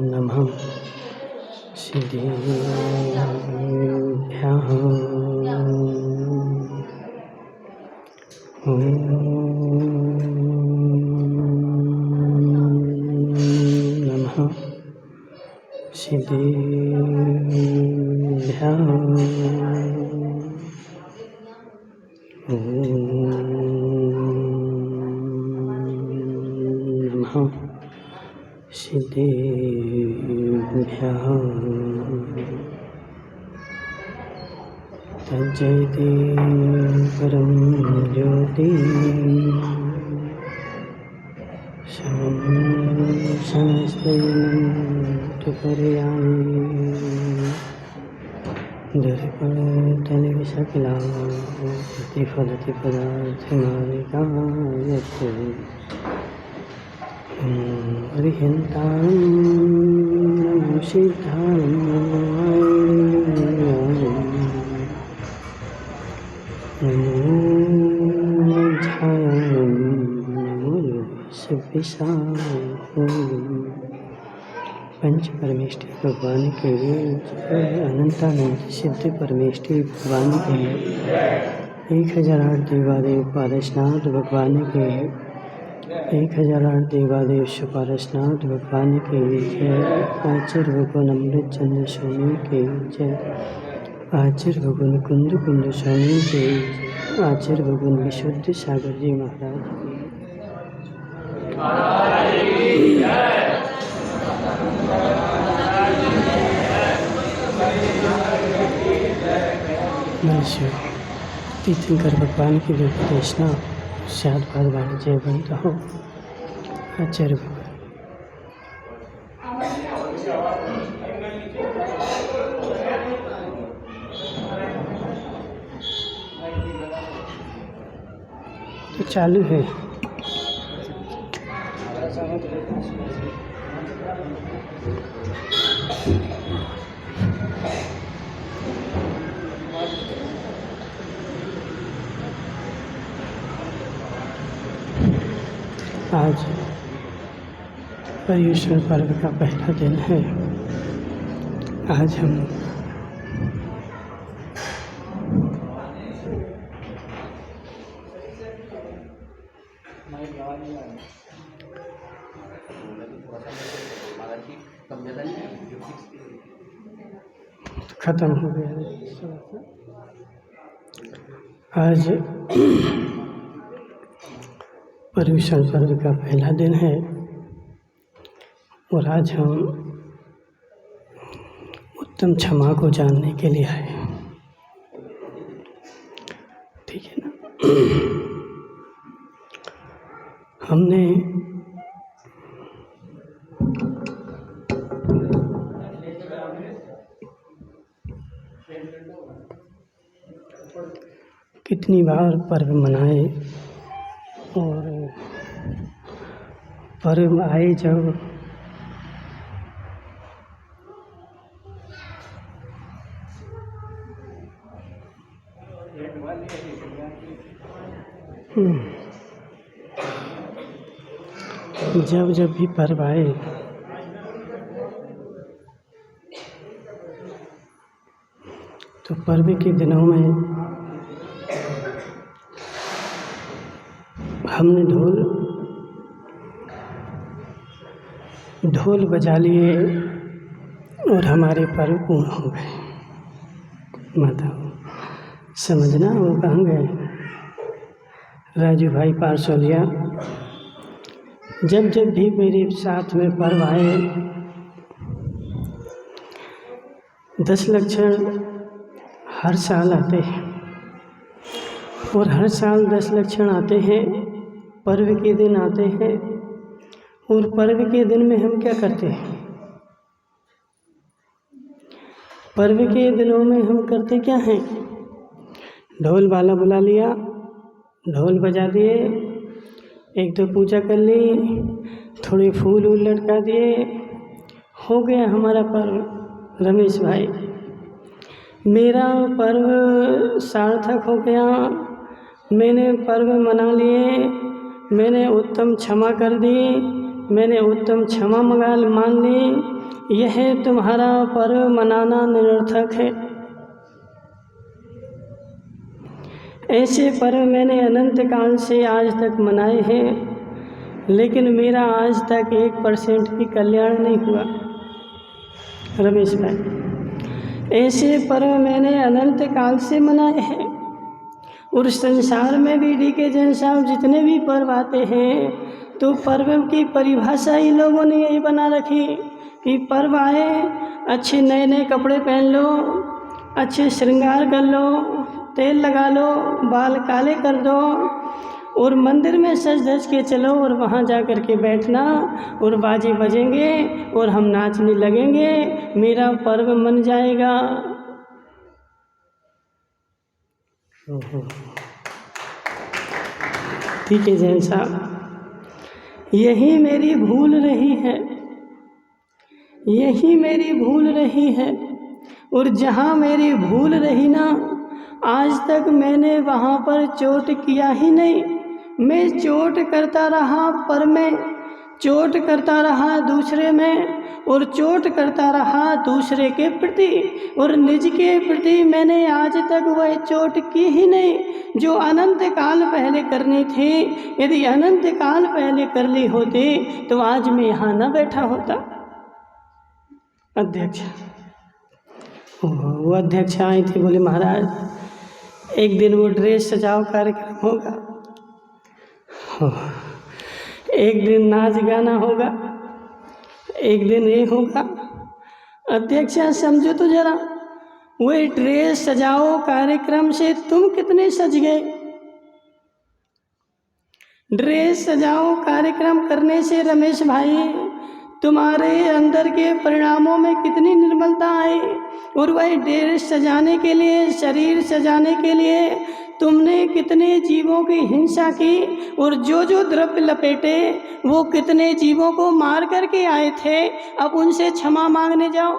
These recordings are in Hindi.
नमः सिद्धेभ्यः। नमः सिद्धेभ्यः। सिद्धेभ्यः। तज्जयति परं ज्योति समस्तपर्यायि दर्पणतले सकला प्रतिफलति पदार्थमालिकायत् अरिहन्तां नमो सिद्धां नमो ध्यानं नमो पंच परमेष्टि भगवान के अनंतानंद सिद्ध परमेष्टि भगवान के 1008 देवादेव पारसनाथ भगवान के 1008 देवादेव पारसनाथ भगवान के जय। आचार्य भगवान अमृत चंद्र स्वामी के जय। आचार्य भगवान कुंद कुंद स्वामी के जय। आचार्य भगवान विशुद्ध सागर जी महाराज मनुष्य तीर्थंकर भगवान की विपदेशना शाद भगवान जय बनता हो। आचार्य भगवान तो चालू है। आज पर्युषण पर्व का पहला दिन है। आज हम खत्म हो गया। आज पर्युषण पर्व का पहला दिन है और आज हम उत्तम क्षमा को जानने के लिए आए। ठीक है ना। हमने कितनी बार पर्व मनाए और पर्व आए जब जब भी पर्व आए तो पर्व के दिनों में हमने ढोल बजा लिए और हमारे पर्व पूर्ण हो गए। माता समझना वो कहाँ गए? राजू भाई पारसोलिया जब जब भी मेरे साथ में पर्व आए, 10 लक्षण हर साल आते हैं और हर साल 10 लक्षण आते हैं, पर्व के दिन आते हैं। और पर्व के दिन में हम क्या करते हैं? पर्व के दिनों में हम करते क्या हैं? ढोल वाला बुला लिया, ढोल बजा दिए, एक दो पूजा कर ली, थोड़े फूल वूल लटका दिए, हो गया हमारा पर्व। रमेश भाई, मेरा पर्व सार्थक हो गया, मैंने पर्व मना लिए, मैंने उत्तम क्षमा कर दी, मैंने उत्तम क्षमा मान ली। यह तुम्हारा पर्व मनाना निरर्थक है। ऐसे पर्व मैंने अनंत काल से आज तक मनाए हैं, लेकिन मेरा आज तक 1% भी कल्याण नहीं हुआ। रमेश भाई, ऐसे पर्व मैंने अनंत काल से मनाए हैं। और संसार में भी डीके जैन साहब जितने भी पर्व आते हैं, तो पर्व की परिभाषा ही लोगों ने यही बना रखी कि पर्व आए, अच्छे नए नए कपड़े पहन लो, अच्छे श्रृंगार कर लो, तेल लगा लो, बाल काले कर दो और मंदिर में सज धज के चलो और वहाँ जा कर के बैठना और बाजे बजेंगे और हम नाचने लगेंगे, मेरा पर्व मन जाएगा। ठीक है जैन साहब, यही मेरी भूल रही है, यही मेरी भूल रही है। और जहाँ मेरी भूल रही ना, आज तक मैंने वहाँ पर चोट किया ही नहीं। मैं चोट करता रहा पर में, चोट करता रहा दूसरे में, और चोट करता रहा दूसरे के प्रति, और निज के प्रति मैंने आज तक वह चोट की ही नहीं जो अनंत काल पहले करनी थी। यदि अनंत काल पहले कर ली होती तो आज मैं यहाँ न बैठा होता। अध्यक्ष, वो अध्यक्ष आई थी, बोले महाराज एक दिन वो ड्रेस सजाओ कार्यक्रम होगा, एक दिन नाच गाना होगा, एक दिन ये होगा। अध्यक्ष समझो तो जरा, वो ड्रेस सजाओ कार्यक्रम से तुम कितने सज गए? ड्रेस सजाओ कार्यक्रम करने से रमेश भाई तुम्हारे अंदर के परिणामों में कितनी निर्मलता आई। और वही ड्रेस सजाने के लिए, शरीर सजाने के लिए तुमने कितने जीवों की हिंसा की, और जो जो द्रव्य लपेटे वो कितने जीवों को मार करके आए थे। अब उनसे क्षमा मांगने जाओ।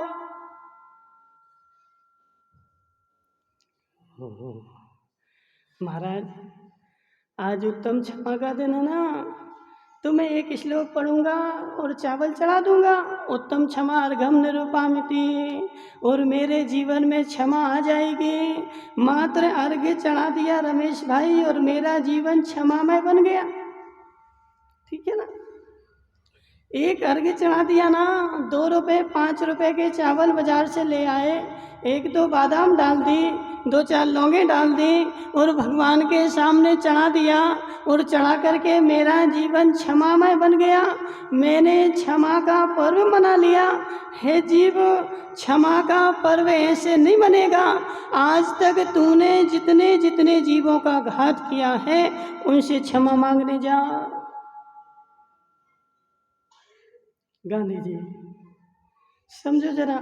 महाराज, आज उत्तम क्षमा का दिन है ना, तो मैं एक श्लोक पढ़ूंगा और चावल चढ़ा दूंगा, उत्तम क्षमा अर्घम निरूपामिति, और मेरे जीवन में क्षमा आ जाएगी। मात्र अर्घ्य चढ़ा दिया रमेश भाई और मेरा जीवन क्षमामय बन गया। ठीक है ना? एक अर्घ्य चढ़ा दिया ना, 2 रुपये 5 रुपये के चावल बाजार से ले आए, 1-2 बादाम डाल दी, 2-4 लौंगे डाल दी और भगवान के सामने चढ़ा दिया, और चढ़ा करके मेरा जीवन क्षमामय बन गया। मैंने क्षमा का पर्व मना लिया। हे जीव, क्षमा का पर्व ऐसे नहीं बनेगा। आज तक तूने जितने जितने जीवों का घात किया है उनसे क्षमा मांगने जा। गांधी जी, समझो जरा,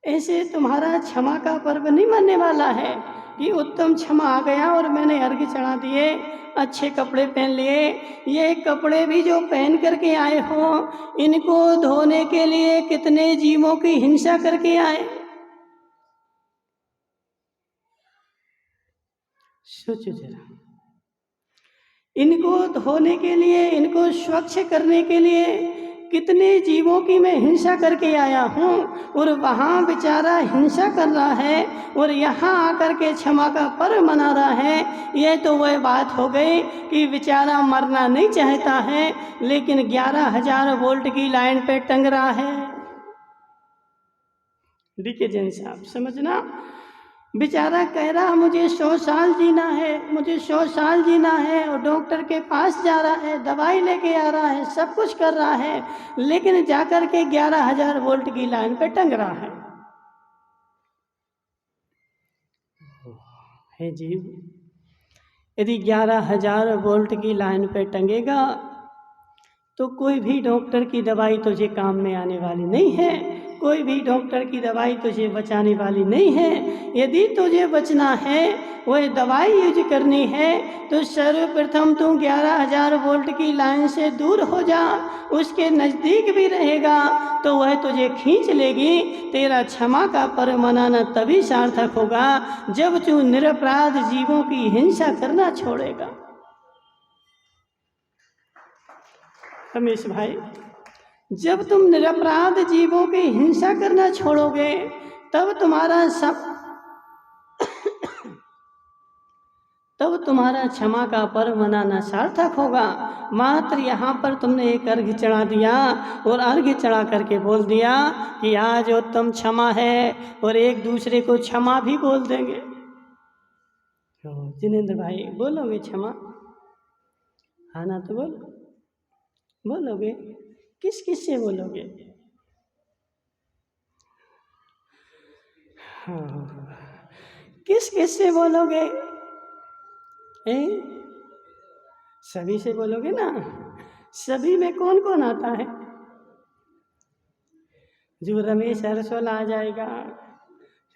ऐसे तुम्हारा क्षमा का पर्व नहीं मानने वाला है कि उत्तम क्षमा आ गया और मैंने अर्घ्य चढ़ा दिए, अच्छे कपड़े पहन लिए। ये कपड़े भी जो पहन करके आए हो, इनको धोने के लिए कितने जीवों की हिंसा करके आए। सोचो जरा, इनको धोने के लिए, इनको स्वच्छ करने के लिए कितने जीवों की मैं हिंसा करके आया हूँ, और वहाँ बेचारा हिंसा कर रहा है और यहाँ आकर के क्षमा का पर्व मना रहा है। ये तो वह बात हो गई कि बेचारा मरना नहीं चाहता है, लेकिन 11,000 वोल्ट की लाइन पे टंग रहा है। डीके जैन साहब, समझना, बेचारा कह रहा मुझे 100 साल जीना है, मुझे 100 साल जीना है, और डॉक्टर के पास जा रहा है, दवाई लेके आ रहा है, सब कुछ कर रहा है, लेकिन जाकर के 11,000 वोल्ट की लाइन पे टंग रहा है। हे जीव, यदि 11,000 वोल्ट की लाइन पे टंगेगा तो कोई भी डॉक्टर की दवाई तुझे काम में आने वाली नहीं है, कोई भी डॉक्टर की दवाई तुझे बचाने वाली नहीं है। यदि तुझे बचना है, वह दवाई यूज करनी है, तो सर्वप्रथम तू 11,000 वोल्ट की लाइन से दूर हो जा। उसके नज़दीक भी रहेगा तो वह तुझे खींच लेगी। तेरा क्षमा का पर्व मनाना तभी सार्थक होगा जब तू निरपराध जीवों की हिंसा करना छोड़ेगा। रमेश भाई, जब तुम निरपराध जीवों की हिंसा करना छोड़ोगे तब तुम्हारा क्षमा का पर्व मनाना सार्थक होगा। मात्र यहाँ पर तुमने एक अर्घ्य चढ़ा दिया और अर्घ्य चढ़ा करके बोल दिया कि आज उत्तम क्षमा है, और एक दूसरे को क्षमा भी बोल देंगे। जिनेंद्र भाई, बोलोगे क्षमा? हाँ ना, तो बोलोगे? किस किस से बोलोगे? हाँ, किस किस से बोलोगे? सभी से बोलोगे ना? सभी में कौन कौन आता है? जो रमेश हरसोल आ जाएगा,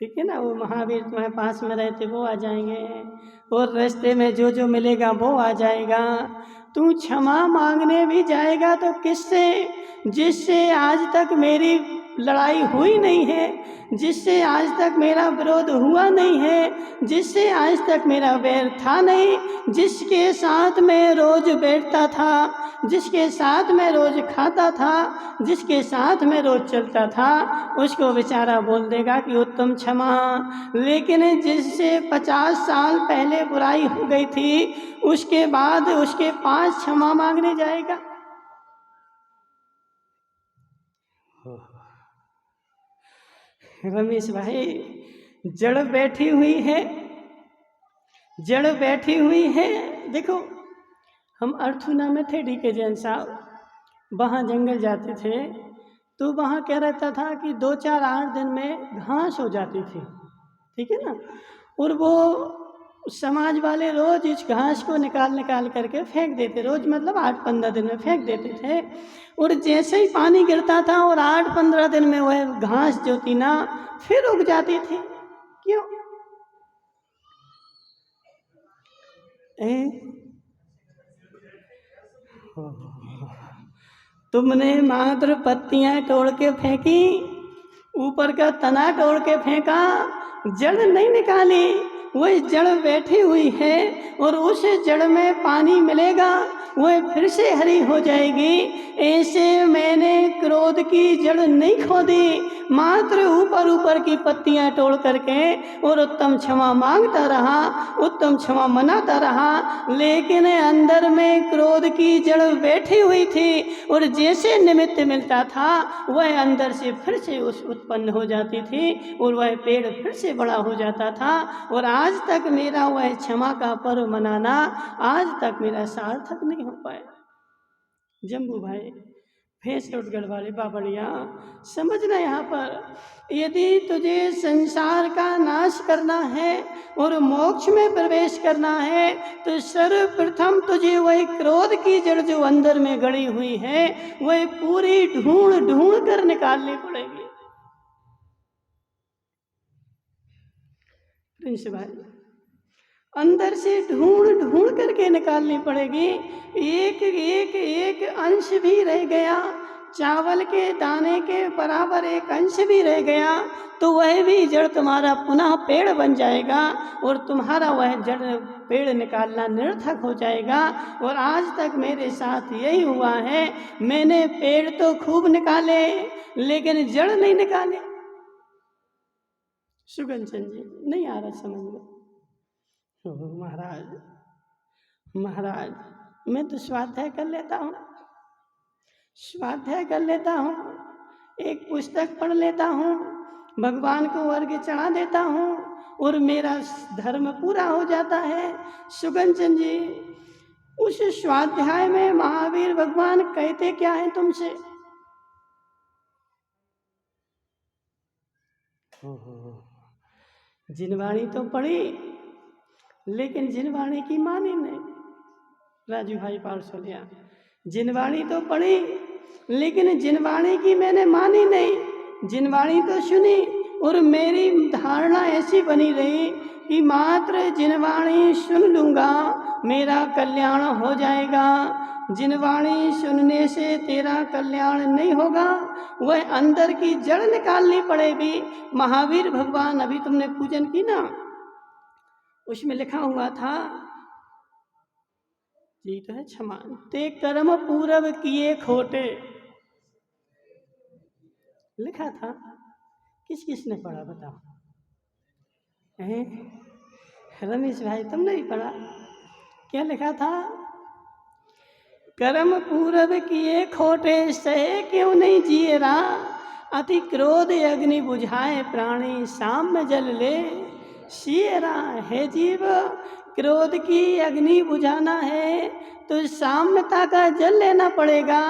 ठीक है ना, वो महावीर तुम्हारे पास में रहते वो आ जाएंगे, और रास्ते में जो जो मिलेगा वो आ जाएगा। तू क्षमा मांगने भी जाएगा तो किससे? जिससे आज तक मेरी लड़ाई हुई नहीं है, जिससे आज तक मेरा विरोध हुआ नहीं है, जिससे आज तक मेरा वैर था नहीं, जिसके साथ मैं रोज बैठता था, जिसके साथ मैं रोज खाता था, जिसके साथ मैं रोज चलता था, उसको बेचारा बोल देगा कि उत्तम क्षमा। लेकिन जिससे 50 साल पहले बुराई हो गई थी, उसके बाद उसके पास क्षमा मांगने जाएगा। रमेश भाई, जड़ बैठी हुई है, जड़ बैठी हुई है। देखो, हम अर्थुना में थे, डी के जैन साहब, वहाँ जंगल जाते थे तो वहाँ क्या रहता था कि 2-4-8 दिन में घास हो जाती थी, ठीक है ना, और वो समाज वाले रोज इस घास को निकाल करके फेंक देते, रोज मतलब 8-15 दिन में फेंक देते थे। और जैसे ही पानी गिरता था और 8-15 दिन में वह घास जो थी ना फिर उग जाती थी। क्यों? तुमने मात्र पत्तियां तोड़ के फेंकी, ऊपर का तना तोड़ के फेंका, जड़ नहीं निकाली। वही जड़ बैठी हुई है और उस जड़ में पानी मिलेगा, वह फिर से हरी हो जाएगी। ऐसे मैंने क्रोध की जड़ नहीं खोदी, मात्र ऊपर ऊपर की पत्तियां तोड़ करके और उत्तम क्षमा मांगता रहा, उत्तम क्षमा मनाता रहा, लेकिन अंदर में क्रोध की जड़ बैठी हुई थी और जैसे निमित्त मिलता था वह अंदर से फिर से उत्पन्न हो जाती थी और वह पेड़ फिर से बड़ा हो जाता था। और आज तक मेरा वह क्षमा का पर्व मनाना आज तक मेरा सार्थक नहीं हो पाया। जम्बू भाई, भैंसगढ़ वाले बाबड़िया, समझना यहाँ पर, यदि तुझे संसार का नाश करना है और मोक्ष में प्रवेश करना है तो सर्वप्रथम तुझे वही क्रोध की जड़ जो अंदर में गड़ी हुई है वह पूरी ढूंढ कर निकालनी पड़ेगी। प्रिंस भाई, अंदर से ढूंढ करके निकालनी पड़ेगी। एक अंश भी रह गया, चावल के दाने के बराबर एक अंश भी रह गया तो वह भी जड़ तुम्हारा पुनः पेड़ बन जाएगा और तुम्हारा वह जड़ पेड़ निकालना निरर्थक हो जाएगा। और आज तक मेरे साथ यही हुआ है, मैंने पेड़ तो खूब निकाले लेकिन जड़ नहीं निकाले। सुगन चंद जी, नहीं आ रहा समझ में? महाराज, मैं तो स्वाध्याय कर लेता हूँ, एक पुस्तक पढ़ लेता हूँ, भगवान को अर्घ्य चढ़ा देता हूँ, और मेरा धर्म पूरा हो जाता है। सुगंचन जी, उस स्वाध्याय में महावीर भगवान कहते क्या है तुमसे? जिनवाणी तो पढ़ी लेकिन जिनवाणी की मानी नहीं। राजू भाई पार्सलिया, जिनवाणी तो पढ़ी लेकिन जिनवाणी की मैंने मानी नहीं। जिनवाणी तो सुनी और मेरी धारणा ऐसी बनी रही कि मात्र जिनवाणी सुन लूँगा मेरा कल्याण हो जाएगा। जिनवाणी सुनने से तेरा कल्याण नहीं होगा, वह अंदर की जड़ निकालनी पड़ेगी। महावीर भगवान, अभी तुमने पूजन की ना, उसमें लिखा हुआ था, जी तो है क्षमा, ते कर्म पूरब किए खोटे, लिखा था। किस किसने पढ़ा बताओ? रमेश भाई तुमने भी पढ़ा? क्या लिखा था? कर्म पूरब किए खोटे, सहे क्यों नहीं जिए रा, अति क्रोध अग्नि बुझाए प्राणी, शाम में जल ले सिएरा। है जीव, क्रोध की अग्नि बुझाना है तो साम्यता का जल लेना पड़ेगा।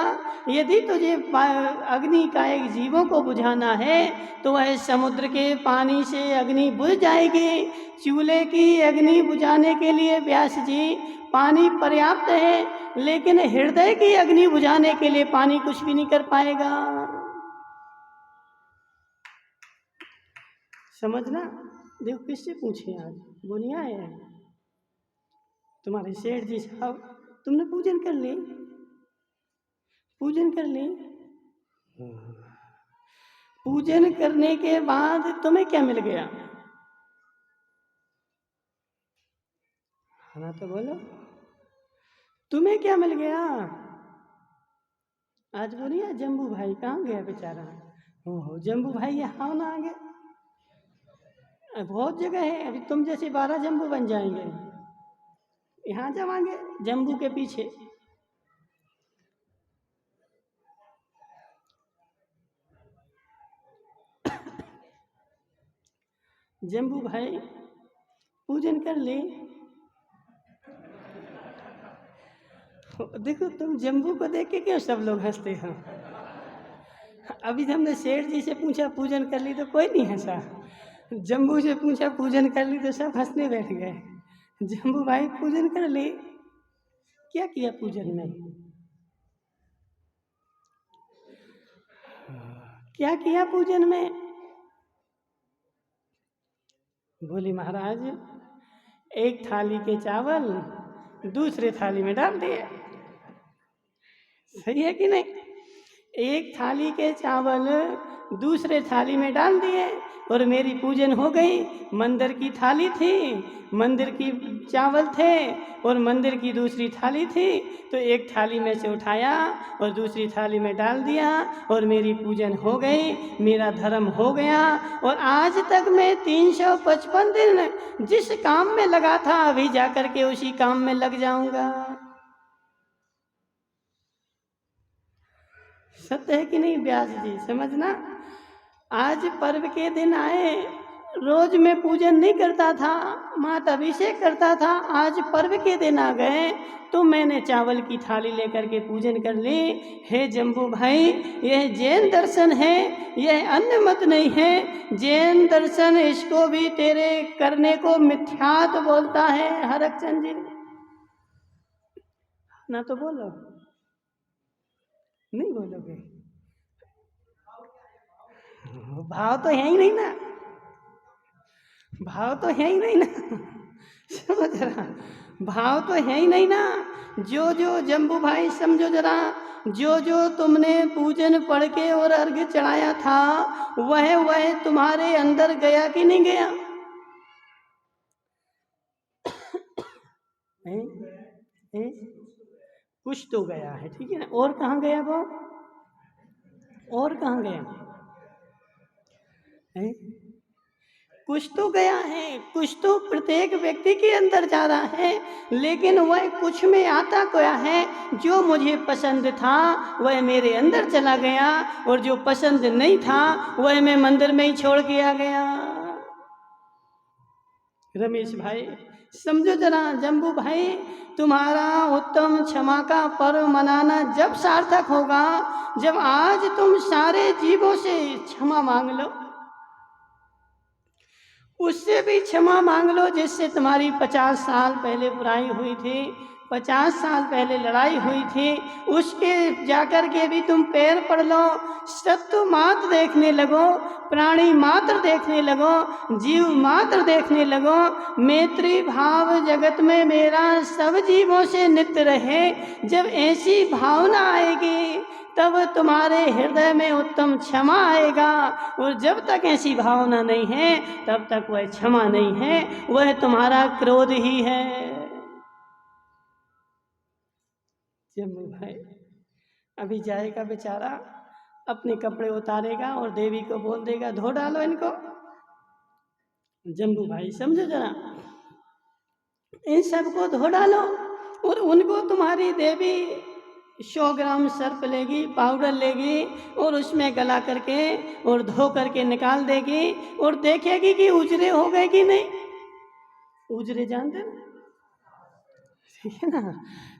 यदि तुझे अग्नि का एक जीवों को बुझाना है तो वह समुद्र के पानी से अग्नि बुझ जाएगी। चूल्हे की अग्नि बुझाने के लिए व्यास जी पानी पर्याप्त है, लेकिन हृदय की अग्नि बुझाने के लिए पानी कुछ भी नहीं कर पाएगा। समझना। देखो किससे पूछे, आज वो नहीं आए हैं तुम्हारे सेठ जी साहब। तुमने पूजन कर ली? पूजन कर ली? पूजन करने के बाद तुम्हें क्या मिल गया? हाँ तो बोलो, तुम्हें क्या मिल गया? आज बोलिए जम्बू भाई कहाँ गया बेचारा? हो जम्बू भाई यहाँ ना आगे, बहुत जगह है। अभी तुम जैसे 12 जम्बू बन जाएंगे। यहाँ जावांगे जम्बू के पीछे। जम्बू भाई पूजन कर ले। देखो तुम जम्बू को देख के क्यों सब लोग हंसते हैं? अभी हमने सेठ जी से पूछा पूजन कर ली तो कोई नहीं हंसा। जम्बू से पूछा पूजन कर ली तो सब हंसने बैठ गए। जम्बू भाई पूजन कर ली? क्या किया पूजन में? क्या किया पूजन में? बोली महाराज, एक थाली के चावल दूसरे थाली में डाल दिए। सही है कि नहीं? एक थाली के चावल दूसरे थाली में डाल दिए और मेरी पूजन हो गई। मंदिर की थाली थी, मंदिर की चावल थे और मंदिर की दूसरी थाली थी, तो एक थाली में से उठाया और दूसरी थाली में डाल दिया और मेरी पूजन हो गई, मेरा धर्म हो गया। और आज तक मैं 355 दिन जिस काम में लगा था अभी जाकर के उसी काम में लग जाऊंगा। सत्य है कि नहीं व्यास जी? समझना। आज पर्व के दिन आए, रोज मैं पूजन नहीं करता था, माता अभिषेक करता था। आज पर्व के दिन आ गए तो मैंने चावल की थाली लेकर के पूजन कर ली। हे जम्बू भाई, यह जैन दर्शन है, यह अन्य मत नहीं है। जैन दर्शन इसको भी तेरे करने को मिथ्यात बोलता है। हरकचंद जी ना तो बोलो, नहीं बोलोगे? भाव तो है ही नहीं ना, भाव तो है ही नहीं ना। समझ रहा, भाव तो है ही नहीं ना। जो जो जम्बू भाई समझो जरा, जो जो तुमने पूजन पढ़ के और अर्घ्य चढ़ाया था वह तुम्हारे अंदर गया कि नहीं गया? कुछ तो गया है, ठीक है ना? और कहाँ गया वो? और कहाँ गया है? कुछ तो गया है, कुछ तो प्रत्येक व्यक्ति के अंदर जा रहा है, लेकिन वह कुछ में आता क्या है? जो मुझे पसंद था वह मेरे अंदर चला गया और जो पसंद नहीं था वह मैं मंदिर में ही छोड़ के आ गया। रमेश भाई समझो जरा, जम्बू भाई तुम्हारा उत्तम क्षमा का पर्व मनाना जब सार्थक होगा जब आज तुम सारे जीवों से क्षमा मांग लो, उससे भी क्षमा मांग लो जिससे तुम्हारी 50 साल पहले बुराई हुई थी, 50 साल पहले लड़ाई हुई थी, उसके जाकर के भी तुम पैर पड़ लो, सत्व मात्र देखने लगो, प्राणी मात्र देखने लगो, जीव मात्र देखने लगो। मैत्री भाव जगत में मेरा सब जीवों से नित्य रहे, जब ऐसी भावना आएगी तब तुम्हारे हृदय में उत्तम क्षमा आएगा, और जब तक ऐसी भावना नहीं है तब तक वह क्षमा नहीं है, वह तुम्हारा क्रोध ही है। जम्बू भाई अभी जाएगा बेचारा, अपने कपड़े उतारेगा और देवी को बोल देगा धो डालो इनको। जम्बू भाई समझो जरा, इन सबको धो डालो और उनको तुम्हारी देवी 100 ग्राम सर्प लेगी, पाउडर लेगी और उसमें गला करके और धो करके निकाल देगी और देखेगी कि उजरे हो गए कि नहीं। उजरे जानते ना, ठीक है ना,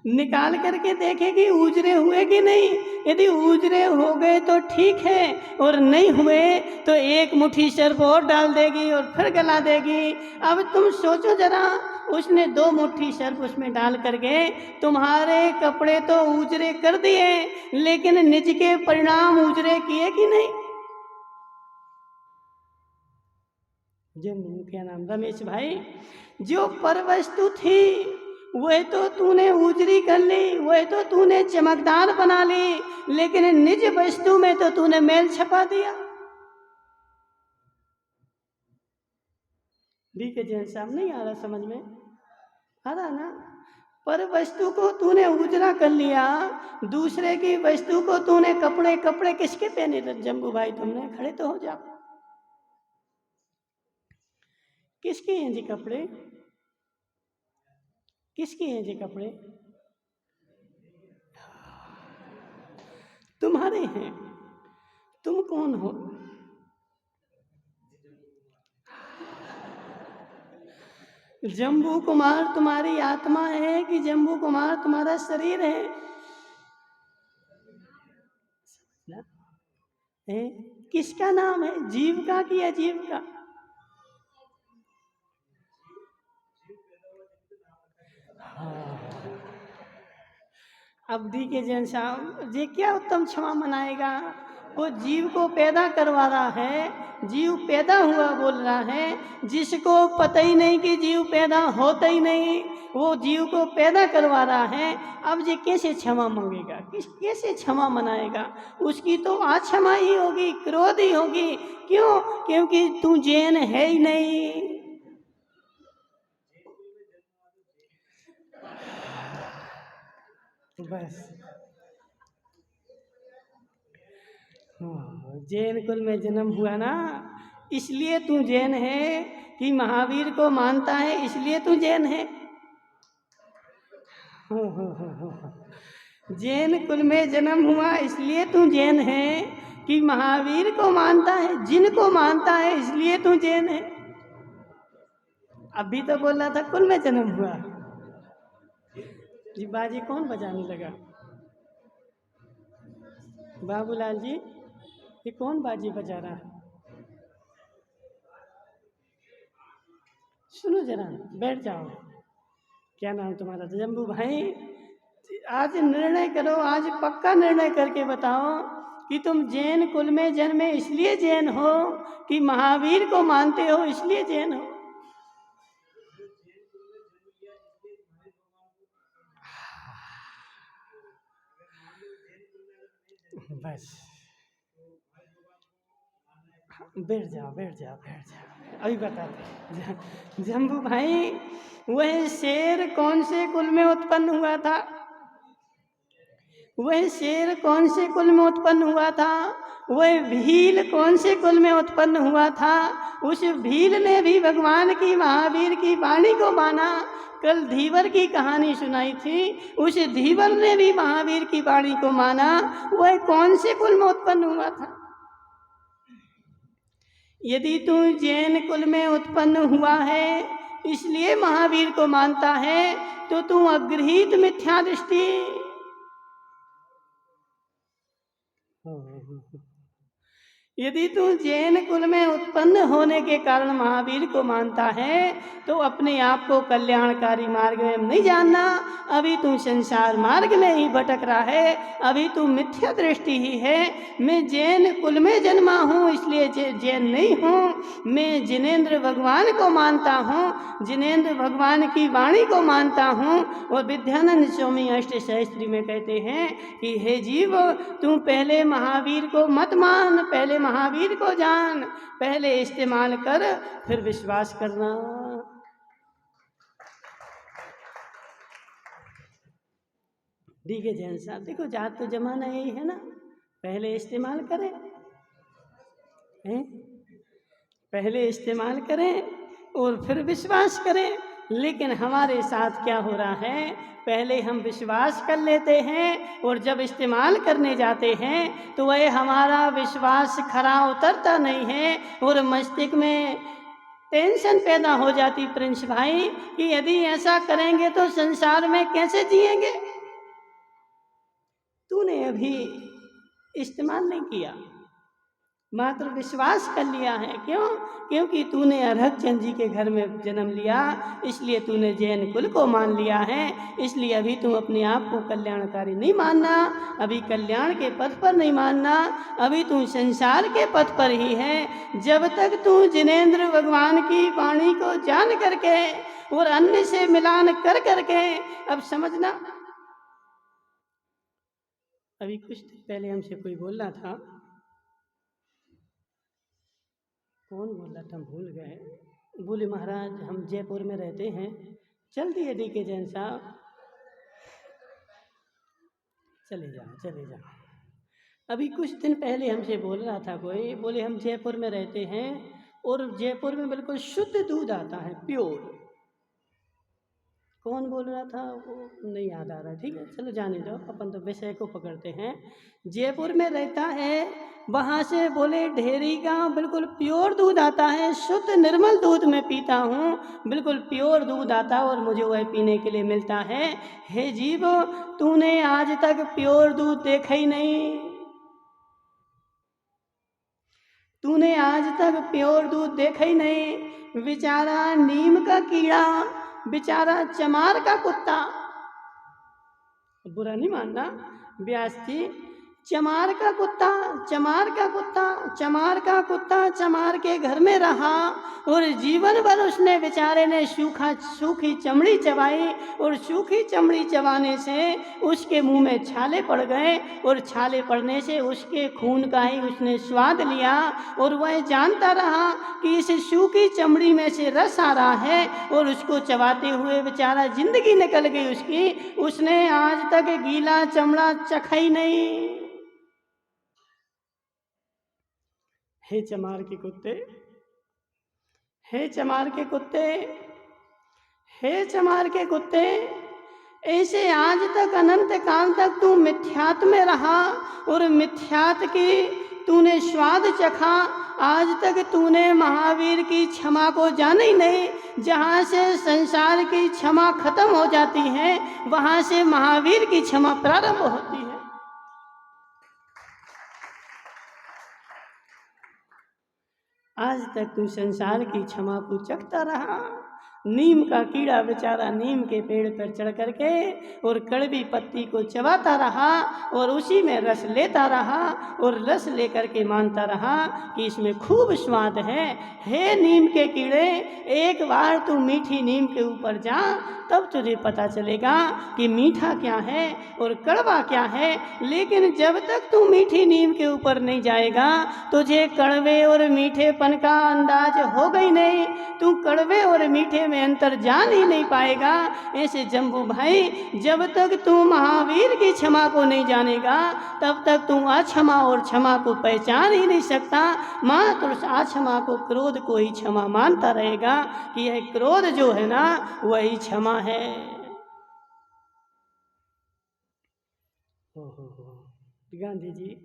निकाल करके देखेगी उजरे हुए कि नहीं। यदि उजरे हो गए तो ठीक है, और नहीं हुए तो एक मुट्ठी सर्प और डाल देगी और फिर गला देगी। अब तुम सोचो जरा, उसने 2 मुट्ठी सर्प उसमें डाल करके तुम्हारे कपड़े तो उजरे कर दिए, लेकिन निज के परिणाम उजरे किए कि नहीं। जम्बू क्या नाम, रमेश भाई, जो पर वस्तु थी वह तो तूने उजरी कर ली, वह तो तूने चमकदार बना ली, लेकिन निज वस्तु में तो तूने मैल छपा दिया। डी के जैन साहब नहीं आ रहा समझ में, आ रहा ना। पर वस्तु को तूने उजरा कर लिया, दूसरे की वस्तु को तूने कपड़े, कपड़े किसके पहने थे जम्बू भाई तुमने, खड़े तो हो जाओ, किसके हैं जी कपड़े, किसके हैं जी कपड़े, तुम्हारे हैं। तुम कौन हो, जम्बू कुमार तुम्हारी आत्मा है कि जम्बू कुमार तुम्हारा शरीर है, किसका नाम है, जीव का कि अजीव का। अब डी के जैन साहब ये क्या उत्तम क्षमा मनाएगा, वो जीव को पैदा करवा रहा है, जीव पैदा हुआ बोल रहा है, जिसको पता ही नहीं कि जीव पैदा होता ही नहीं, वो जीव को पैदा करवा रहा है। अब ये कैसे क्षमा मांगेगा, कैसे क्षमा मनाएगा, उसकी तो अक्षमा ही होगी, क्रोध ही होगी। क्यों, क्योंकि तू जैन है ही नहीं। बस जैन कुल में जन्म हुआ ना, इसलिए तू जैन है, कि महावीर को मानता है इसलिए तू जैन है। जैन कुल में जन्म हुआ इसलिए तू जैन है, कि महावीर को मानता है, जिनको मानता है इसलिए तू जैन है। अभी तो बोल रहा था कुल में जन्म हुआ जी। बाजी कौन बजाने लगा, बाबूलाल जी, ये कौन बाजी बजा रहा है। सुनो जरा, बैठ जाओ, क्या नाम तुम्हारा, जम्बू भाई। आज निर्णय करो, आज पक्का निर्णय करके बताओ कि तुम जैन कुल में जन्मे इसलिए जैन हो, कि महावीर को मानते हो इसलिए जैन हो। बस बैठ जाओ, बैठ जाओ, बैठ जाओ, अभी बताते। जम्बू भाई, वह शेर कौन से कुल में उत्पन्न हुआ था, वह शेर कौन से कुल में उत्पन्न हुआ था, वह भील कौन से कुल में उत्पन्न हुआ था। उस भील ने भी भगवान की, महावीर की वाणी को माना। कल धीवर की कहानी सुनाई थी, उस धीवर ने भी महावीर की वाणी को माना। वह कौन से कुल में उत्पन्न हुआ था। यदि तू जैन कुल में उत्पन्न हुआ है, इसलिए महावीर को मानता है, तो तू अग्रहित मिथ्या दृष्टि। यदि तू जैन कुल में उत्पन्न होने के कारण महावीर को मानता है, तो अपने आप को कल्याणकारी मार्ग में नहीं जानना। अभी तू संसार मार्ग में ही भटक रहा है, अभी तू मिथ्या दृष्टि ही है। मैं जैन कुल में जन्मा हूँ इसलिए जैन नहीं हूँ। मैं जिनेंद्र भगवान को मानता हूँ, जिनेंद्र भगवान की वाणी को मानता हूँ। और विद्यानंद स्वामी अष्ट सहस्त्री में कहते हैं कि हे जीव, तू पहले महावीर को मत मान, पहले महावीर को जान, पहले इस्तेमाल कर फिर विश्वास करना। ठीक है जैन साहब, देखो जात तो जमाना यही है ना, पहले इस्तेमाल करें, हैं? पहले इस्तेमाल करें और फिर विश्वास करें। लेकिन हमारे साथ क्या हो रहा है, पहले हम विश्वास कर लेते हैं और जब इस्तेमाल करने जाते हैं तो वह हमारा विश्वास खरा उतरता नहीं है और मस्तिष्क में टेंशन पैदा हो जाती प्रिंस भाई कि यदि ऐसा करेंगे तो संसार में कैसे जिएंगे। तूने अभी इस्तेमाल नहीं किया, मात्र विश्वास कर लिया है। क्यों? क्योंकि तूने अरहत चंद जी के घर में जन्म लिया, इसलिए तूने जैन कुल को मान लिया है। इसलिए अभी तू अपने आप को कल्याणकारी नहीं मानना, अभी कल्याण के पथ पर नहीं मानना, अभी तू संसार के पथ पर ही है। जब तक तू जिनेंद्र भगवान की वाणी को जान करके और अन्य से मिलान कर करके, अब समझना, अभी कुछ दिन पहले हमसे कोई बोल रहा था, कौन बोल रहा था भूल गए, बोले महाराज हम जयपुर में रहते हैं। चल दिए डी के जैन साहब, चले जाओ चले जाओ। अभी कुछ दिन पहले हमसे बोल रहा था कोई, बोले हम जयपुर में रहते हैं और जयपुर में बिल्कुल शुद्ध दूध आता है, प्योर। कौन बोल रहा था वो नहीं याद आ रहा, ठीक है चलो जाने दो, अपन तो विषय को पकड़ते हैं। जयपुर में रहता है, वहाँ से बोले ढेरी का बिल्कुल प्योर दूध आता है, शुद्ध निर्मल दूध मैं पीता हूँ, बिल्कुल प्योर दूध आता और मुझे वह पीने के लिए मिलता है। हे जीव, तूने आज तक प्योर दूध देखा ही नहीं, तूने आज तक प्योर दूध देखा ही नहीं। बेचारा नीम का कीड़ा, बेचारा चमार का कुत्ता, बुरा नहीं मानना व्यास जी, चमार का कुत्ता, चमार का कुत्ता, चमार का कुत्ता चमार के घर में रहा और जीवन भर उसने बेचारे ने सूखी चमड़ी चबाई और सूखी चमड़ी चबाने से उसके मुंह में छाले पड़ गए और छाले पड़ने से उसके खून का ही उसने स्वाद लिया और वह जानता रहा कि इस सूखी चमड़ी में से रस आ रहा है और उसको चबाते हुए बेचारा जिंदगी निकल गई उसकी, उसने आज तक गीला चमड़ा चखा ही नहीं। हे चमार के कुत्ते, हे चमार के कुत्ते, हे चमार के कुत्ते, ऐसे आज तक अनंत काल तक तू मिथ्यात में रहा और मिथ्यात की तूने स्वाद चखा। आज तक तूने महावीर की क्षमा को जाना ही नहीं। जहाँ से संसार की क्षमा खत्म हो जाती है, वहाँ से महावीर की क्षमा प्रारंभ होती है। आज तक तू संसार की क्षमा को चखता रहा। नीम का कीड़ा बेचारा नीम के पेड़ पर चढ़ करके और कड़वी पत्ती को चबाता रहा और उसी में रस लेता रहा और रस लेकर के मानता रहा कि इसमें खूब स्वाद है। हे नीम के कीड़े, एक बार तू मीठी नीम के ऊपर जा, तब तुझे पता चलेगा कि मीठा क्या है और कड़वा क्या है। लेकिन जब तक तू मीठी नीम के ऊपर नहीं जाएगा, तुझे कड़वे और मीठेपन का अंदाज होगा ही नहीं, तू कड़वे और मीठे में अंतर जान ही नहीं पाएगा। ऐसे जम्बू भाई, जब तक तू महावीर की क्षमा को नहीं जानेगा, तब तक तू अक्षमा और क्षमा को पहचान ही नहीं सकता। मात्र उस अक्षमा को, क्रोध को ही क्षमा मानता रहेगा कि यह क्रोध जो है ना, वही क्षमा है। गांधी जी,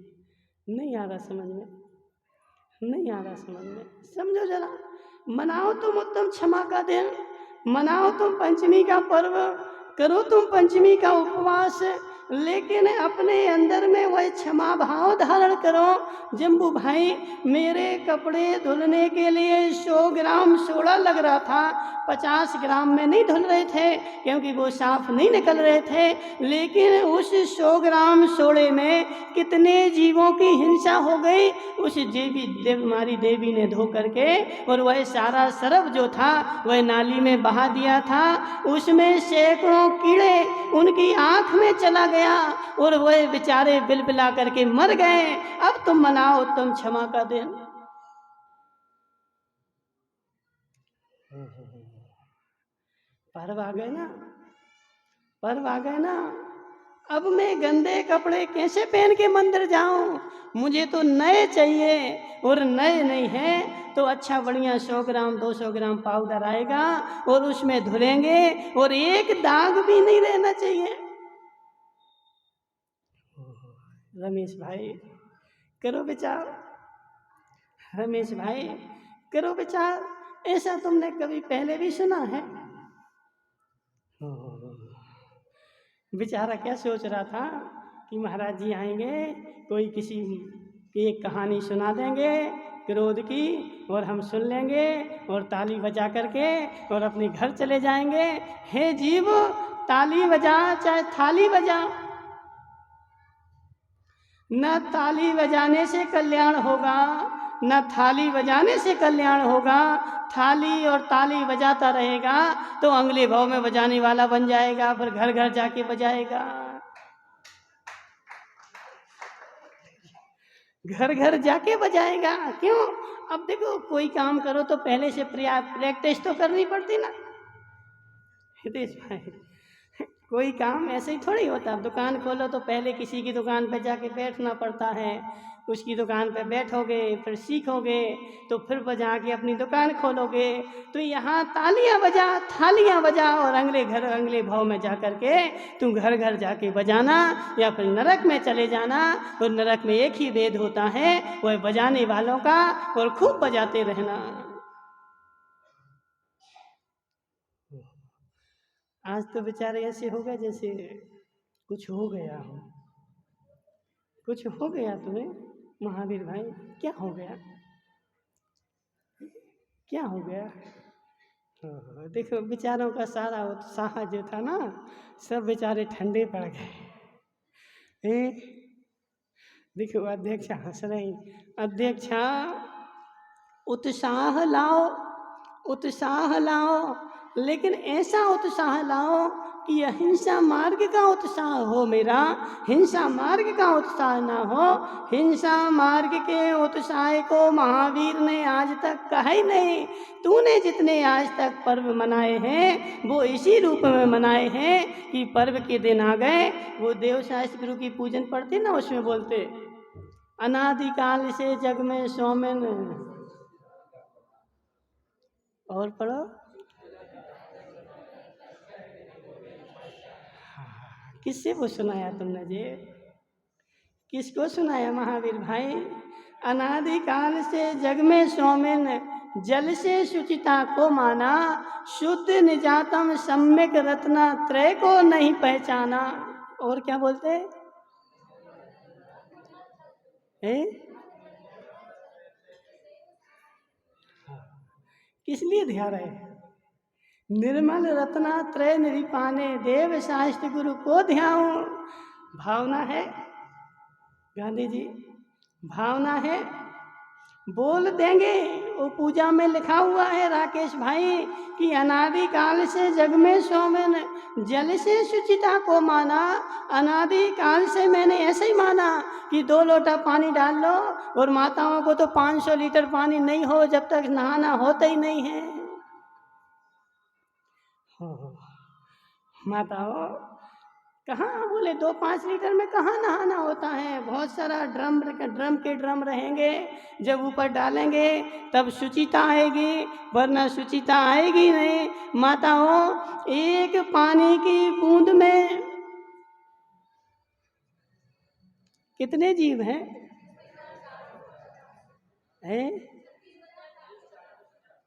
नहीं आ रहा समझ में, नहीं आ रहा समझ में, समझो जरा, मनाओ तुम उत्तम क्षमा का दिन, मनाओ तुम पंचमी का पर्व, करो तुम पंचमी का उपवास, लेकिन अपने अंदर में वह क्षमा भाव धारण करो। जम्बू भाई, मेरे कपड़े धुलने के लिए 100 ग्राम सोडा लग रहा था, 50 ग्राम में नहीं धुल रहे थे क्योंकि वो साफ नहीं निकल रहे थे, लेकिन उस 100 ग्राम सोडे में कितने जीवों की हिंसा हो गई। उस हमारी देवी ने धो करके और वह सारा सरफ जो था वह नाली में बहा दिया था। उसमें सैकड़ों कीड़े उनकी आंख में चला गया और वह बेचारे बिलबिला करके मर गए। अब तुम मनाओ तुम क्षमा का दिन। पर्व आ गए ना, पर्व आ गए ना। अब मैं गंदे कपड़े कैसे पहन के मंदिर जाऊं? मुझे तो नए चाहिए, और नए नहीं है तो अच्छा बढ़िया 100 ग्राम 200 ग्राम पाउडर आएगा और उसमें धुलेंगे और एक दाग भी नहीं रहना चाहिए। रमेश भाई करो विचार, रमेश भाई करो विचार, ऐसा तुमने कभी पहले भी सुना है? बेचारा क्या सोच रहा था कि महाराज जी आएंगे, कोई किसी की एक कहानी सुना देंगे क्रोध की और हम सुन लेंगे और ताली बजा करके और अपने घर चले जाएंगे। हे जीव, ताली बजा चाहे थाली बजा, न ताली बजाने से कल्याण होगा न थाली बजाने से कल्याण होगा। थाली और ताली बजाता रहेगा तो अगले भाव में बजाने वाला बन जाएगा, फिर घर घर जाके बजाएगा, घर घर जाके बजाएगा। क्यों? अब देखो, कोई काम करो तो पहले से प्रैक्टिस तो करनी पड़ती ना हितेश भाई। कोई काम ऐसे ही थोड़ी होता। अब दुकान खोलो तो पहले किसी की दुकान पे जाके बैठना पड़ता है, उसकी दुकान पे बैठोगे फिर सीखोगे तो फिर जाके अपनी दुकान खोलोगे। तो यहाँ तालियां बजा थालियां बजा और अगले घर अगले भाव में जा करके तुम घर घर जाके बजाना, या फिर नरक में चले जाना। और नरक में एक ही वेद होता है, वह बजाने वालों का, और खूब बजाते रहना। आज तो बेचारे ऐसे हो गए जैसे कुछ हो गया हो। कुछ हो गया तुम्हें महावीर भाई? क्या हो गया? क्या हो गया? देखो बेचारों का सारा उत्साह जो था ना, सब बेचारे ठंडे पड़ गए। देखो अध्यक्षा हंस रही। अध्यक्षा, उत्साह लाओ, उत्साह लाओ, लेकिन ऐसा उत्साह लाओ कि अहिंसा मार्ग का उत्साह हो। मेरा हिंसा मार्ग का उत्साह ना हो। हिंसा मार्ग के उत्साह को महावीर ने आज तक कहा ही नहीं। तूने जितने आज तक पर्व मनाए हैं वो इसी रूप में मनाए हैं कि पर्व के दिन आ गए। वो देवशास्त्र गुरु की पूजन पढ़ते ना, उसमें बोलते अनादिकाल से जग में सौमिन, और पढ़ो, किससे वो सुनाया तुमने जी? किसको सुनाया महावीर भाई? अनादिकाल से जग में सौमिन, जल से शुचिता को माना, शुद्ध निजातम सम्यक रत्ना त्रय को नहीं पहचाना। और क्या बोलते हैं? किस लिए ध्यान है? निर्मल रत्ना त्रय निरिपाने, देव शास्त्र गुरु को ध्यान। भावना है गांधी जी, भावना है, बोल देंगे। वो पूजा में लिखा हुआ है राकेश भाई कि अनादिकाल से जग में सौमिन, जल से शुचिता को माना। अनादिकाल से मैंने ऐसे ही माना कि 2 लोटा पानी डाल लो, और माताओं को तो 500 लीटर पानी नहीं हो जब तक नहाना होता ही नहीं है। माताओं कहाँ, बोले 2-5 लीटर में कहाँ नहाना होता है? बहुत सारा ड्रम के ड्रम रहेंगे, जब ऊपर डालेंगे तब शुचिता आएगी, वरना शुचिता आएगी नहीं। माताओं, एक पानी की बूंद में कितने जीव हैं?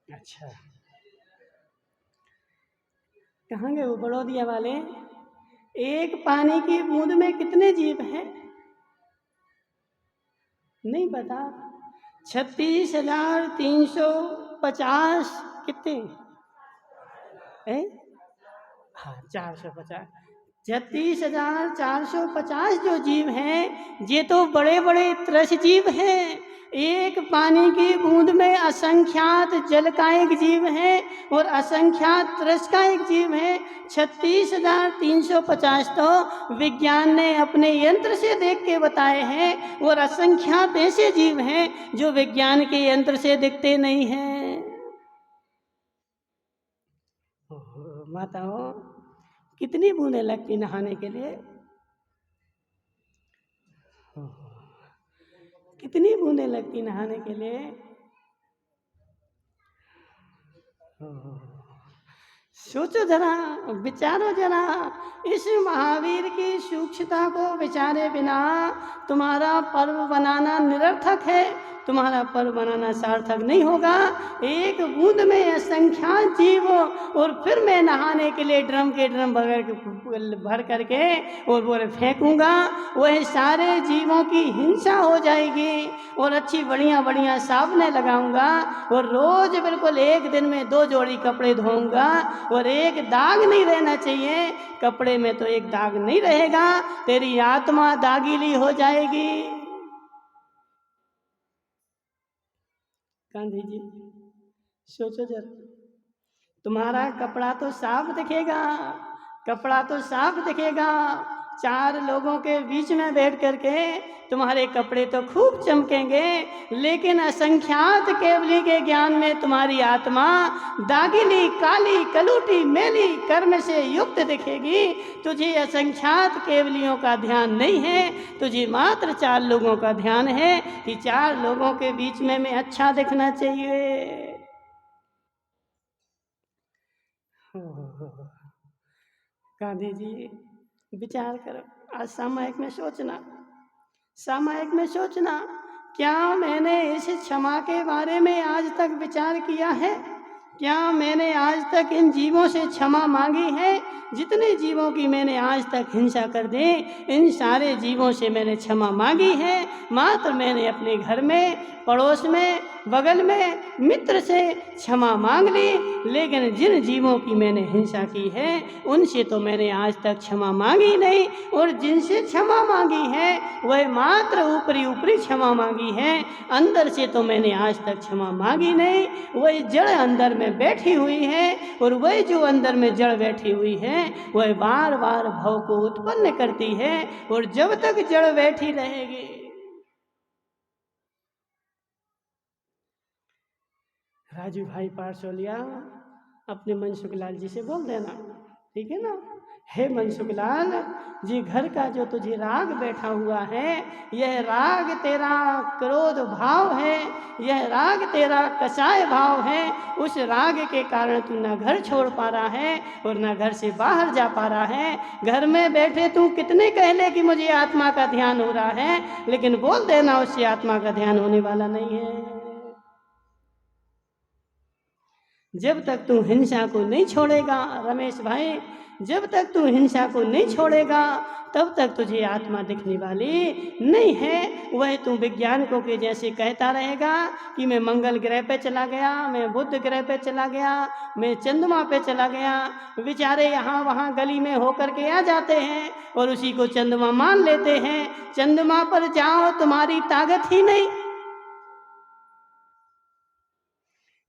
अच्छा, कहाँ गए वो बड़ौदिया वाले? एक पानी की बूंद में कितने जीव हैं? नहीं पता। 36,350 कितने है? हाँ 450। 36,450 जो जीव हैं ये तो बड़े बड़े त्रस जीव हैं। एक पानी की बूंद में असंख्यात जल का एक जीव है और असंख्यात त्रस का एक जीव है। 36,350 तो विज्ञान ने अपने यंत्र से देख के बताए हैं और असंख्यात ऐसे जीव हैं जो विज्ञान के यंत्र से दिखते नहीं हैं। माताओं, कितनी बूंदें लगती नहाने के लिए? कितनी बूंदें लगती नहाने के लिए? सोचो जरा, विचारो जरा, इस महावीर की सूक्ष्मता को विचारे बिना तुम्हारा पर्व बनाना निरर्थक है, तुम्हारा पर्व बनाना सार्थक नहीं होगा। एक बूंद में असंख्यात जीव और फिर मैं नहाने के लिए ड्रम के ड्रम भर करके और वो फेंकूंगा, वह सारे जीवों की हिंसा हो जाएगी और अच्छी बढ़िया बढ़िया साबुनें लगाऊंगा और रोज बिल्कुल एक दिन में 2 जोड़ी कपड़े धोऊंगा और एक दाग नहीं रहना चाहिए। कपड़े में तो एक दाग नहीं रहेगा, तेरी आत्मा दागीली हो जाएगी। गांधी जी सोचो जरा, तुम्हारा कपड़ा तो साफ दिखेगा, कपड़ा तो साफ दिखेगा, 4 लोगों के बीच में बैठ करके तुम्हारे कपड़े तो खूब चमकेंगे, लेकिन असंख्यात केवली के ज्ञान में तुम्हारी आत्मा दागिनी, काली, कलूटी, मैली, कर्म से युक्त दिखेगी। तुझे असंख्यात केवलियों का ध्यान नहीं है, तुझे मात्र 4 लोगों का ध्यान है कि 4 लोगों के बीच में मैं अच्छा दिखना चाहिए। गांधी जी विचार करो, आज सामायिक में सोचना, सामायिक में सोचना, क्या मैंने इस क्षमा के बारे में आज तक विचार किया है? क्या मैंने आज तक इन जीवों से क्षमा मांगी है? जितने जीवों की मैंने आज तक हिंसा कर दी, इन सारे जीवों से मैंने क्षमा मांगी है। मात्र मैंने अपने घर में, पड़ोस में, बगल में, मित्र से क्षमा मांग ली, लेकिन जिन जीवों की मैंने हिंसा की है उनसे तो मैंने आज तक क्षमा मांगी नहीं, और जिनसे क्षमा मांगी है वह मात्र ऊपरी ऊपरी क्षमा मांगी है, अंदर से तो मैंने आज तक क्षमा मांगी नहीं। वह जड़ अंदर में बैठी हुई है और वह जो अंदर में जड़ बैठी हुई है वह बार बार भव को उत्पन्न करती है, और जब तक जड़ बैठी रहेगी। राजू भाई पारसोलिया, अपने मनसुखलाल जी से बोल देना, ठीक है ना? हे मनसुखलाल जी, घर का जो तुझे राग बैठा हुआ है, यह राग तेरा क्रोध भाव है, यह राग तेरा कसाय भाव है। उस राग के कारण तू ना घर छोड़ पा रहा है और ना घर से बाहर जा पा रहा है। घर में बैठे तू कितने कह ले कि मुझे आत्मा का ध्यान हो रहा है, लेकिन बोल देना उससे आत्मा का ध्यान होने वाला नहीं है। जब तक तू हिंसा को नहीं छोड़ेगा रमेश भाई, जब तक तू हिंसा को नहीं छोड़ेगा तब तक तुझे आत्मा दिखने वाली नहीं है। वह तू वैज्ञानिकों के जैसे कहता रहेगा कि मैं मंगल ग्रह पे चला गया, मैं बुध ग्रह पे चला गया, मैं चंद्रमा पे चला गया। बेचारे यहाँ वहाँ गली में होकर के आ जाते हैं और उसी को चंद्रमा मान लेते हैं। चंद्रमा पर जाओ तुम्हारी ताकत ही नहीं,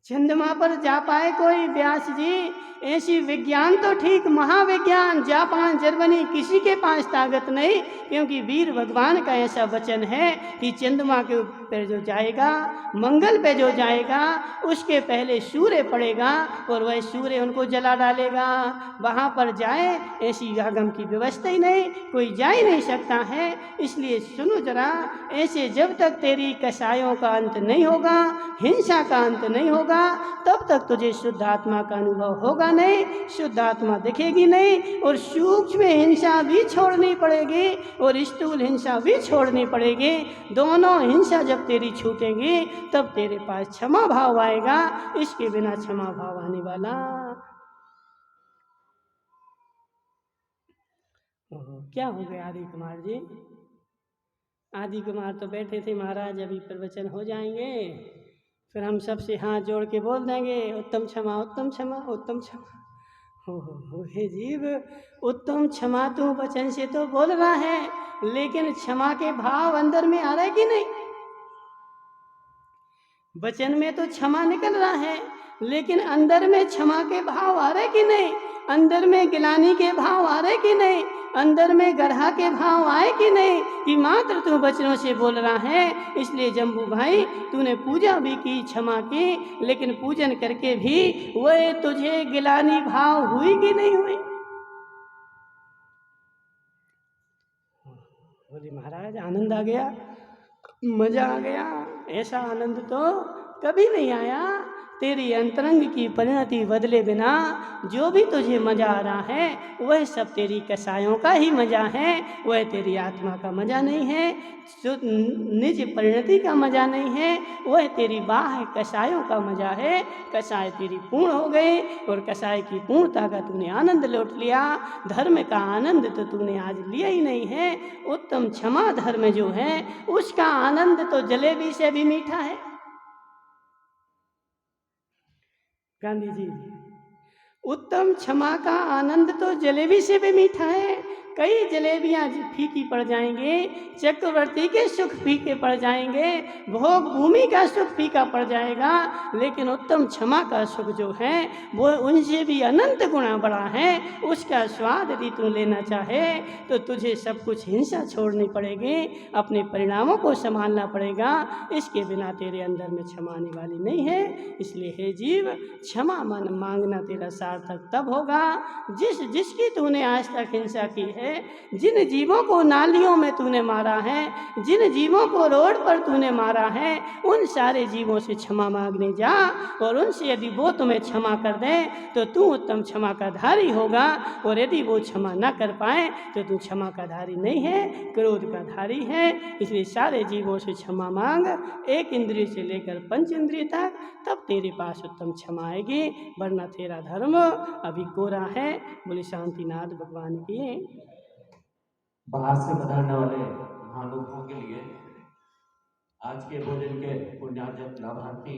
चंद्रमा पर जा पाए कोई व्यास जी? ऐसी विज्ञान तो ठीक, महाविज्ञान जापान जर्मनी किसी के पास ताकत नहीं, क्योंकि वीर भगवान का ऐसा वचन है कि चंद्रमा के ऊपर जो जाएगा, मंगल पे जो जाएगा, उसके पहले सूर्य पड़ेगा और वह सूर्य उनको जला डालेगा। वहाँ पर जाए ऐसी आगम की व्यवस्था ही नहीं, कोई जा ही नहीं सकता है। इसलिए सुनो जरा, ऐसे जब तक तेरी कसायों का अंत नहीं होगा, हिंसा का अंत नहीं होगा, तब तक तुझे शुद्ध आत्मा का अनुभव होगा नहीं, शुद्ध आत्मा दिखेगी नहीं, और सूक्ष्म हिंसा भी छोड़नी पड़ेगी और स्थूल हिंसा भी छोड़नी पड़ेगी। दोनों हिंसा जब तेरी छूटेंगी तब तेरे पास क्षमा भाव आएगा, इसके बिना क्षमा भाव आने वाला ओहो, क्या हो गया आदि कुमार जी? आदि कुमार तो बैठे थे महाराज, अभी प्रवचन हो जाएंगे फिर हम सबसे हाथ जोड़ के बोल देंगे उत्तम क्षमा उत्तम क्षमा उत्तम क्षमा। हो हे जीव, उत्तम क्षमा तू वचन से तो बोल रहा है, लेकिन क्षमा के भाव अंदर में आ रहे कि नहीं? वचन में तो क्षमा निकल रहा है, लेकिन अंदर में क्षमा के भाव आ रहे कि नहीं? अंदर में गिलानी के भाव आ रहे कि नहीं? अंदर में गढ़ा के भाव आए कि नहीं? कि मात्र तू वचनों से बोल रहा है। इसलिए जम्बू भाई, तूने पूजा भी की, क्षमा की, लेकिन पूजन करके भी वह तुझे गिलानी भाव हुई कि नहीं हुई? बोले महाराज आनंद आ गया, मजा आ गया। ऐसा आनंद तो कभी नहीं आया। तेरी अंतरंग की परिणति बदले बिना जो भी तुझे मजा आ रहा है वह सब तेरी कसायों का ही मजा है, वह तेरी आत्मा का मजा नहीं है, जो निज परिणति का मजा नहीं है, वह तेरी बाह्य कसायों का मजा है। कसाय तेरी पूर्ण हो गई और कसाय की पूर्णता का तूने आनंद लौट लिया। धर्म का आनंद तो तूने आज लिया ही नहीं है। उत्तम क्षमा धर्म जो है उसका आनंद तो जलेबी से भी मीठा है। गांधी जी, उत्तम क्षमा का आनंद तो जलेबी से भी मीठा है। कई जलेबियां फीकी पड़ जाएंगे, चक्रवर्ती के सुख फीके पड़ जाएंगे, भोग भूमि का सुख फीका पड़ जाएगा, लेकिन उत्तम क्षमा का सुख जो है वो उनसे भी अनंत गुना बड़ा है। उसका स्वाद यदि तू लेना चाहे तो तुझे सब कुछ हिंसा छोड़नी पड़ेगी, अपने परिणामों को संभालना पड़ेगा। इसके बिना तेरे अंदर में क्षमा आने वाली नहीं है। इसलिए हे जीव, क्षमा मन मांगना तेरा सार्थक तब होगा जिसकी तूने आज तक हिंसा की है, जिन जीवों को नालियों में तूने मारा है, जिन जीवों को रोड पर तूने मारा है, उन सारे जीवों से क्षमा मांगने जा और उनसे यदि वो तुम्हें क्षमा कर दें तो तू उत्तम क्षमा का धारी होगा, और यदि वो क्षमा न कर पाए तो तू क्षमा का धारी नहीं है, क्रोध का धारी है। इसलिए सारे जीवों से क्षमा मांग, एक इंद्रिय से लेकर पंच इंद्रिय तक, तब तेरे पास उत्तम क्षमा आएगी, वरना तेरा धर्म अभी कोरा है। बोले शांतिनाथ भगवान की। बाहर से पधारने वाले महानुभावों के लिए आज के भोजन के पुण्यार्जक लाभार्थी